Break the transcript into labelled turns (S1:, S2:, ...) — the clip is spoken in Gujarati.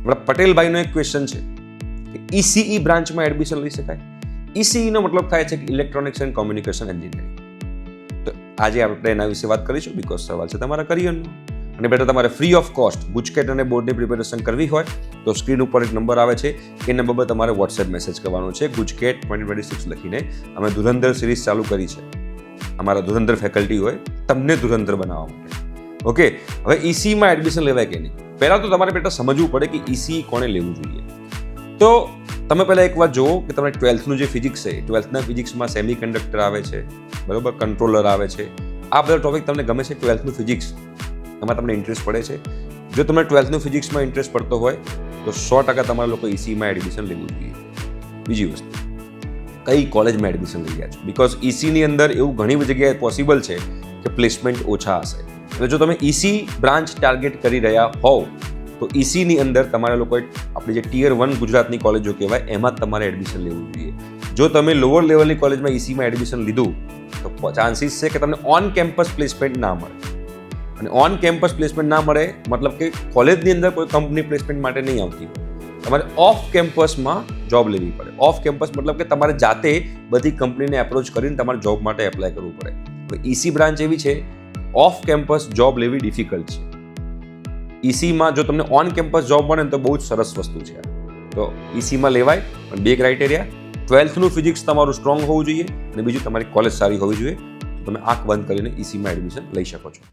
S1: હમણાં પટેલભાઈનો એક ક્વેશ્ચન છે કે ઈસીઈ બ્રાન્ચમાં એડમિશન લઈ શકાય. ઈસીઈનો મતલબ થાય છે કે ઇલેક્ટ્રોનિક્સ એન્ડ કોમ્યુનિકેશન એન્જિનિયરિંગ. તો આજે આપણે એના વિશે વાત કરીશું, બીકોઝ સવાલ છે તમારા કરિયરનો. અને બેટા તમારે ફ્રી ઓફ કોસ્ટ ગુજકેટ અને બોર્ડની પ્રિપેરેશન કરવી હોય તો સ્ક્રીન ઉપર એક નંબર આવે છે, એ નંબર પર તમારે વોટ્સએપ મેસેજ કરવાનો છે, ગુજકેટ 2026 લખીને. અમે ધુરંધર સિરીઝ ચાલુ કરી છે. અમારા ધુરંધર ફેકલ્ટી હોય તમને ધુરંધર બનાવવા માટે. ઓકે, હવે ઈસીમાં એડમિશન લેવાય કે નહીં, પહેલાં તો તમારે બેટા સમજવું પડે કે ઈસી કોણે લેવું જોઈએ. તો તમે પહેલાં એક વાત જુઓ કે તમે 12થનું જે ફિઝિક્સ છે, 12થના ફિઝિક્સમાં સેમી કન્ડક્ટર આવે છે, બરાબર, કંટ્રોલર આવે છે. આ બધા ટોપિક તમને ગમે છે? 12થનું ફિઝિક્સ એમાં તમને ઇન્ટરેસ્ટ પડે છે? જો તમને 12થનું ફિઝિક્સમાં ઇન્ટરેસ્ટ પડતો હોય તો 100% તમારા લોકો ઈસીમાં એડમિશન લેવું જોઈએ. બીજી વસ્તુ, કઈ કોલેજમાં એડમિશન લઈ રહ્યા છો? બીકોઝ ઈસીની અંદર એવું ઘણી બધી જગ્યાએ પોસિબલ છે કે પ્લેસમેન્ટ ઓછા હશે. એટલે જો તમે ઈસી બ્રાન્ચ ટાર્ગેટ કરી રહ્યા હોવ તો ઈસીની અંદર તમારા લોકોએ આપણી જે ટિયર 1 ગુજરાતની કોલેજો કહેવાય એમાં જ તમારે એડમિશન લેવું જોઈએ. જો તમે લોઅર લેવલની કોલેજમાં ઈસીમાં એડમિશન લીધું તો ચાન્સીસ છે કે તમને ઓન કેમ્પસ પ્લેસમેન્ટ ના મળે. અને ઓન કેમ્પસ પ્લેસમેન્ટ ના મળે મતલબ કે કોલેજની અંદર કોઈ કંપની પ્લેસમેન્ટ માટે નહીં આવતી, તમારે ઓફ કેમ્પસમાં જોબ લેવી પડે. ઓફ કેમ્પસ મતલબ કે તમારે જાતે બધી કંપનીને એપ્રોચ કરીને તમારે જોબ માટે એપ્લાય કરવું પડે. હવે ઈસી બ્રાન્ચ એવી છે, ઓફ કેમ્પસ જોબ લેવી ડિફિકલ્ટ છે. ઈસીમાં જો તમને ઓન કેમ્પસ જોબ મળે ને તો બહુ જ સરસ વસ્તુ છે. તો ઈસીમાં લેવાય, પણ 2 ક્રાઇટેરિયા: 12થનું ફિઝિક્સ તમારું સ્ટ્રોંગ હોવું જોઈએ અને બીજું તમારી કોલેજ સારી હોવી જોઈએ. તો તમે આંખ બંધ કરીને ઈસીમાં એડમિશન લઈ શકો છો.